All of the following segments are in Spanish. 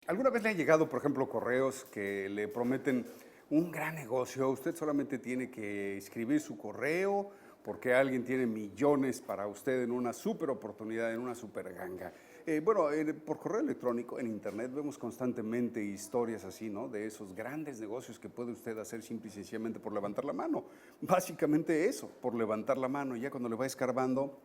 ¿Alguna vez le han llegado, por ejemplo, correos que le prometen un gran negocio? Usted solamente tiene que escribir su correo porque alguien tiene millones para usted en una super oportunidad, en una super ganga. Por correo electrónico, en internet, vemos constantemente historias así, ¿no? De esos grandes negocios que puede usted hacer simple y sencillamente por levantar la mano. Básicamente eso, por levantar la mano. Ya cuando le va escarbando,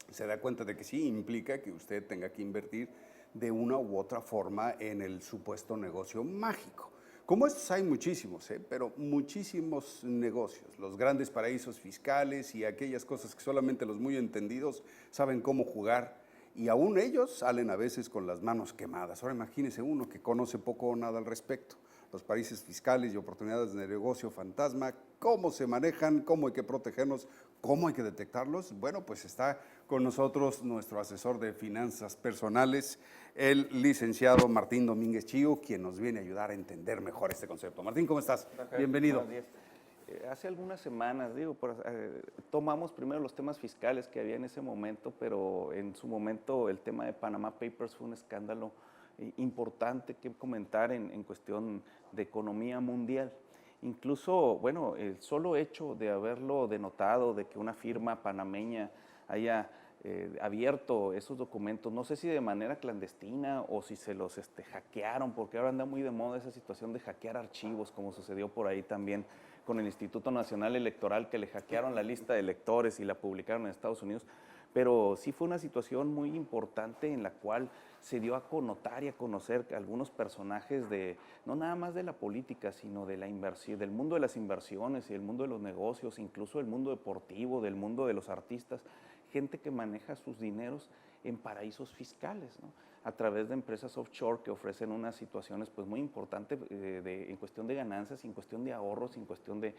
se da cuenta de que sí implica que usted tenga que invertir de una u otra forma en el supuesto negocio mágico. Como estos hay muchísimos, pero muchísimos negocios, los grandes paraísos fiscales y aquellas cosas que solamente los muy entendidos saben cómo jugar, y aún ellos salen a veces con las manos quemadas. Ahora imagínese uno que conoce poco o nada al respecto. Los paraísos fiscales y oportunidades de negocio fantasma, cómo se manejan, cómo hay que protegernos, cómo hay que detectarlos. Bueno, pues está con nosotros nuestro asesor de finanzas personales, el licenciado Martín Domínguez Chío, quien nos viene a ayudar a entender mejor este concepto. Martín, ¿cómo estás? Rafael, Bienvenido. buenos días. Hace algunas semanas, tomamos primero los temas fiscales que había en ese momento, pero en su momento el tema de Panama Papers fue un escándalo importante que comentar en cuestión de economía mundial. Incluso, bueno, el solo hecho de haberlo denotado, de que una firma panameña haya abierto esos documentos, no sé si de manera clandestina o si se los hackearon, porque ahora anda muy de moda esa situación de hackear archivos, como sucedió por ahí también con el Instituto Nacional Electoral, que le hackearon la lista de electores y la publicaron en Estados Unidos. Pero sí fue una situación muy importante en la cual se dio a connotar y a conocer algunos personajes de, no nada más de la política, sino de la inversión, del mundo de las inversiones y del mundo de los negocios, incluso del mundo deportivo, del mundo de los artistas, gente que maneja sus dineros en paraísos fiscales, ¿no? A través de empresas offshore que ofrecen unas situaciones pues, muy importantes en cuestión de ganancias, en cuestión de ahorros, en cuestión de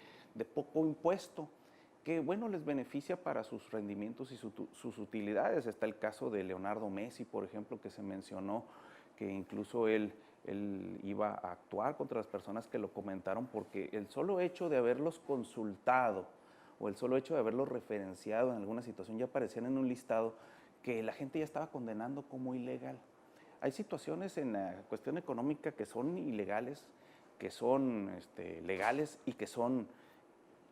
poco impuesto, que bueno, les beneficia para sus rendimientos y sus utilidades. Está el caso de Leonardo Messi, por ejemplo, que se mencionó, que incluso él iba a actuar contra las personas que lo comentaron porque el solo hecho de haberlos consultado o el solo hecho de haberlos referenciado en alguna situación ya aparecían en un listado que la gente ya estaba condenando como ilegal. Hay situaciones en la cuestión económica que son ilegales, que son legales y que son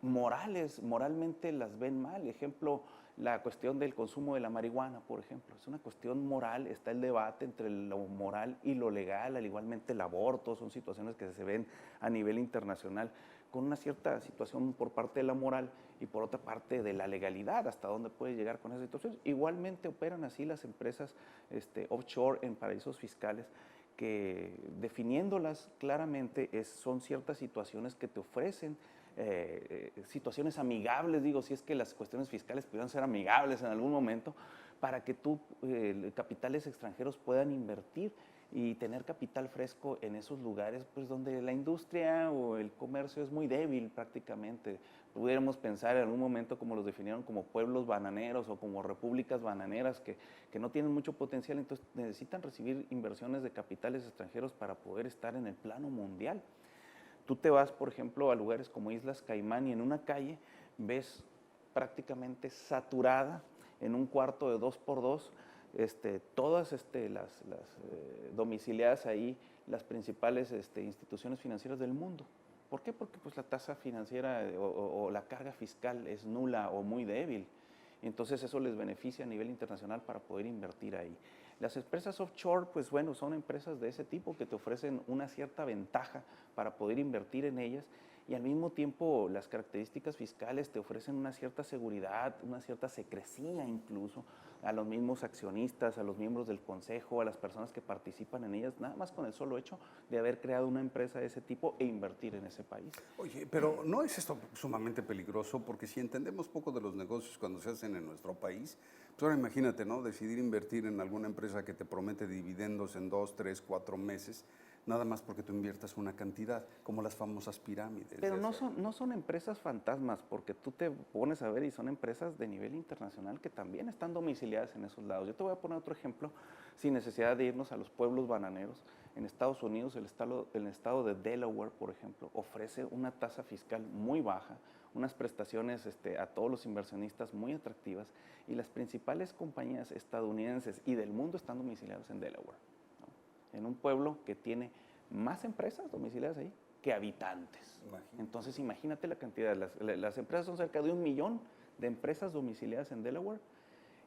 morales, moralmente las ven mal. Ejemplo, la cuestión del consumo de la marihuana, por ejemplo, es una cuestión moral, está el debate entre lo moral y lo legal, al igualmente el aborto, son situaciones que se ven a nivel internacional con una cierta situación por parte de la moral y por otra parte de la legalidad, hasta dónde puede llegar con esas situaciones. Igualmente operan así las empresas offshore en paraísos fiscales, que definiéndolas claramente son ciertas situaciones que te ofrecen situaciones amigables, digo, si es que las cuestiones fiscales pudieran ser amigables en algún momento, para que capitales extranjeros puedan invertir y tener capital fresco en esos lugares pues, donde la industria o el comercio es muy débil prácticamente. Pudiéramos pensar en algún momento como los definieron como pueblos bananeros o como repúblicas bananeras que no tienen mucho potencial, entonces necesitan recibir inversiones de capitales extranjeros para poder estar en el plano mundial. Tú te vas, por ejemplo, a lugares como Islas Caimán y en una calle ves prácticamente saturada en un cuarto de 2x2, todas las domiciliadas ahí las principales instituciones financieras del mundo. ¿Por qué? Porque pues, la tasa financiera o la carga fiscal es nula o muy débil. Entonces eso les beneficia a nivel internacional para poder invertir ahí. Las empresas offshore, pues bueno, son empresas de ese tipo que te ofrecen una cierta ventaja para poder invertir en ellas y al mismo tiempo las características fiscales te ofrecen una cierta seguridad, una cierta secrecía incluso a los mismos accionistas, a los miembros del consejo, a las personas que participan en ellas, nada más con el solo hecho de haber creado una empresa de ese tipo e invertir en ese país. Oye, pero ¿no es esto sumamente peligroso? Porque si entendemos poco de los negocios cuando se hacen en nuestro país, pues ahora imagínate, ¿no? Decidir invertir en alguna empresa que te promete dividendos en 2, 3, 4 meses, nada más porque tú inviertas una cantidad, como las famosas pirámides. Pero no son empresas fantasmas, porque tú te pones a ver y son empresas de nivel internacional que también están domiciliadas en esos lados. Yo te voy a poner otro ejemplo, sin necesidad de irnos a los pueblos bananeros. En Estados Unidos, el estado de Delaware, por ejemplo, ofrece una tasa fiscal muy baja, unas prestaciones a todos los inversionistas muy atractivas, y las principales compañías estadounidenses y del mundo están domiciliadas en Delaware, ¿no? en un pueblo que tiene más empresas domiciliadas ahí que habitantes. Entonces, imagínate la cantidad. Las empresas son cerca de 1 millón de empresas domiciliadas en Delaware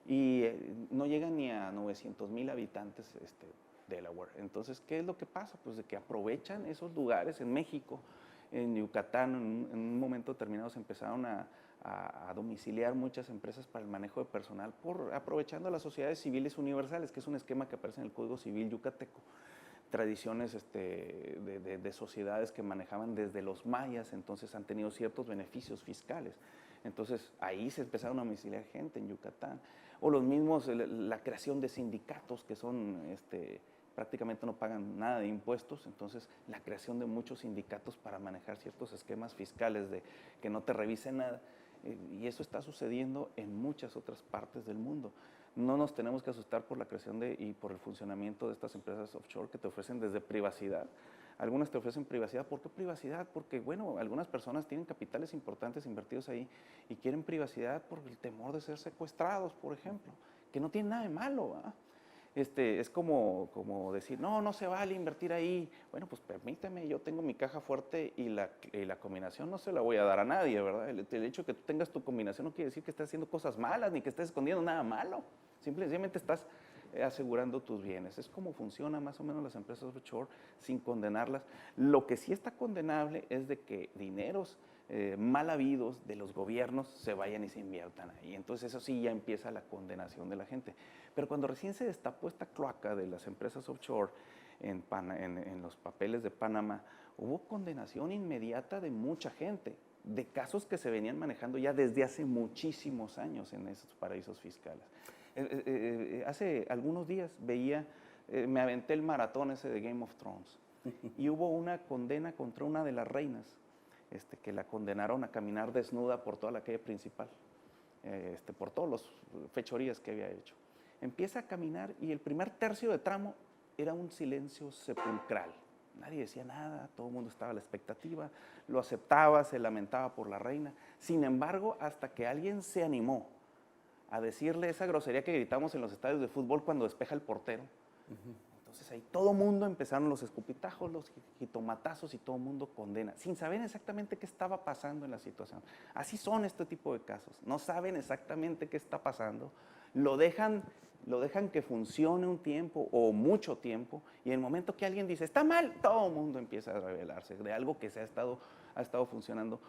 y no llegan ni a 900,000 habitantes Delaware. Entonces, ¿qué es lo que pasa? Pues de que aprovechan esos lugares en México, en Yucatán, en un momento determinado se empezaron a domiciliar muchas empresas para el manejo de personal, aprovechando las sociedades civiles universales, que es un esquema que aparece en el Código Civil yucateco. Tradiciones de sociedades que manejaban desde los mayas, entonces han tenido ciertos beneficios fiscales. Entonces ahí se empezaron a domiciliar gente en Yucatán. O los mismos, la creación de sindicatos que son, prácticamente no pagan nada de impuestos, entonces la creación de muchos sindicatos para manejar ciertos esquemas fiscales de que no te revisen nada. Y eso está sucediendo en muchas otras partes del mundo. No nos tenemos que asustar por la creación y por el funcionamiento de estas empresas offshore que te ofrecen desde privacidad. Algunas te ofrecen privacidad. ¿Por qué privacidad? Porque, bueno, algunas personas tienen capitales importantes invertidos ahí y quieren privacidad por el temor de ser secuestrados, por ejemplo, que no tiene nada de malo, ¿eh? Es como decir, no se vale invertir ahí. Bueno, pues permíteme, yo tengo mi caja fuerte y la combinación no se la voy a dar a nadie, ¿verdad? El hecho de que tú tengas tu combinación no quiere decir que estés haciendo cosas malas ni que estés escondiendo nada malo. Simplemente estás asegurando tus bienes. Es como funcionan más o menos las empresas offshore sin condenarlas. Lo que sí está condenable es de que dineros mal habidos de los gobiernos se vayan y se inviertan ahí. Entonces eso sí ya empieza la condenación de la gente. Pero cuando recién se destapó esta cloaca de las empresas offshore en los papeles de Panamá, hubo condenación inmediata de mucha gente, de casos que se venían manejando ya desde hace muchísimos años en esos paraísos fiscales. Hace algunos días me aventé el maratón ese de Game of Thrones y hubo una condena contra una de las reinas, que la condenaron a caminar desnuda por toda la calle principal, por todas las fechorías que había hecho. Empieza a caminar y el primer tercio de tramo era un silencio sepulcral. Nadie decía nada, todo el mundo estaba a la expectativa, lo aceptaba, se lamentaba por la reina. Sin embargo, hasta que alguien se animó a decirle esa grosería que gritamos en los estadios de fútbol cuando despeja el portero. Entonces ahí todo el mundo empezaron los escupitajos, los jitomatazos y todo el mundo condena, sin saber exactamente qué estaba pasando en la situación. Así son este tipo de casos, no saben exactamente qué está pasando, lo dejan que funcione un tiempo o mucho tiempo y en el momento que alguien dice está mal, todo el mundo empieza a rebelarse de algo que ha estado funcionando.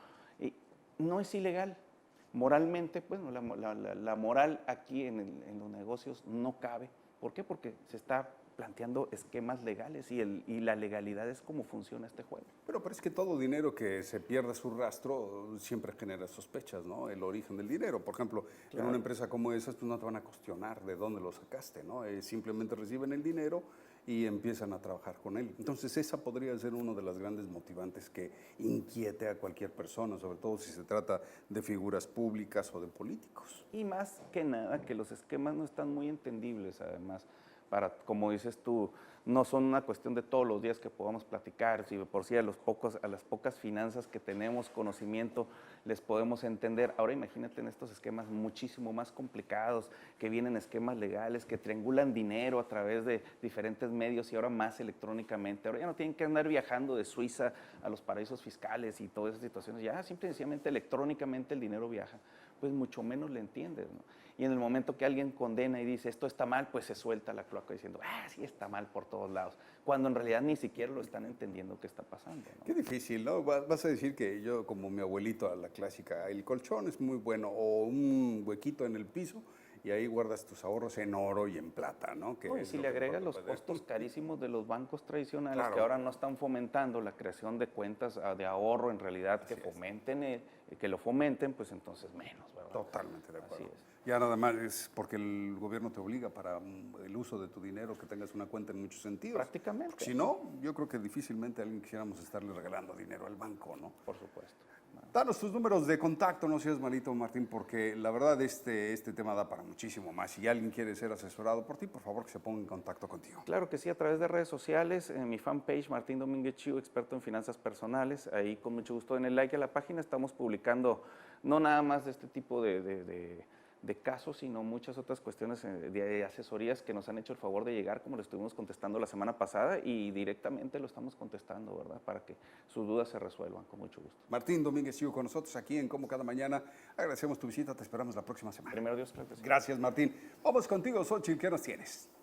Y no es ilegal. Moralmente, bueno, la moral aquí en los negocios no cabe. ¿Por qué? Porque se está planteando esquemas legales y la legalidad es cómo funciona este juego. Pero es que todo dinero que se pierda su rastro siempre genera sospechas, ¿no? El origen del dinero. Por ejemplo, claro, en una empresa como esas, pues no te van a cuestionar de dónde lo sacaste, ¿no? Simplemente reciben el dinero y empiezan a trabajar con él. Entonces esa podría ser uno de las grandes motivantes que inquiete a cualquier persona, sobre todo si se trata de figuras públicas o de políticos. Y más que nada que los esquemas no están muy entendibles, además. Como dices tú, no son una cuestión de todos los días que podamos platicar, si por sí a las pocas finanzas que tenemos conocimiento les podemos entender. Ahora imagínate en estos esquemas muchísimo más complicados, que vienen esquemas legales, que triangulan dinero a través de diferentes medios y ahora más electrónicamente. Ahora ya no tienen que andar viajando de Suiza a los paraísos fiscales y todas esas situaciones, ya simple y sencillamente electrónicamente el dinero viaja, pues mucho menos le entiendes, ¿no? Y en el momento que alguien condena y dice esto está mal, pues se suelta la cloaca diciendo, sí está mal por todos lados, cuando en realidad ni siquiera lo están entendiendo qué está pasando, ¿no? Qué difícil, ¿no? Vas a decir que yo, como mi abuelito, a la clásica, el colchón es muy bueno, o un huequito en el piso, y ahí guardas tus ahorros en oro y en plata, ¿no? Y si le agregas los costos carísimos de los bancos tradicionales, claro, que ahora no están fomentando la creación de cuentas de ahorro en realidad, que lo fomenten, pues entonces menos, ¿verdad? Totalmente de acuerdo. Así es. Ya nada más es porque el gobierno te obliga para el uso de tu dinero que tengas una cuenta en muchos sentidos. Prácticamente. Porque si no, yo creo que difícilmente a alguien quisiéramos estarle regalando dinero al banco, ¿no? Por supuesto. Danos tus números de contacto, no seas malito, Martín, porque la verdad este tema da para muchísimo más. Si alguien quiere ser asesorado por ti, por favor que se ponga en contacto contigo. Claro que sí, a través de redes sociales, en mi fanpage Martín Domínguez Chiu, experto en finanzas personales. Ahí con mucho gusto en el like a la página estamos publicando no nada más de este tipo de casos, sino muchas otras cuestiones de asesorías que nos han hecho el favor de llegar, como lo estuvimos contestando la semana pasada, y directamente lo estamos contestando, ¿verdad? Para que sus dudas se resuelvan, con mucho gusto. Martín Domínguez Siu con nosotros aquí en Como Cada Mañana. Agradecemos tu visita, te esperamos la próxima semana. Primero Dios, claro que sí. Gracias, Martín. Vamos contigo, Xochitl, ¿qué nos tienes?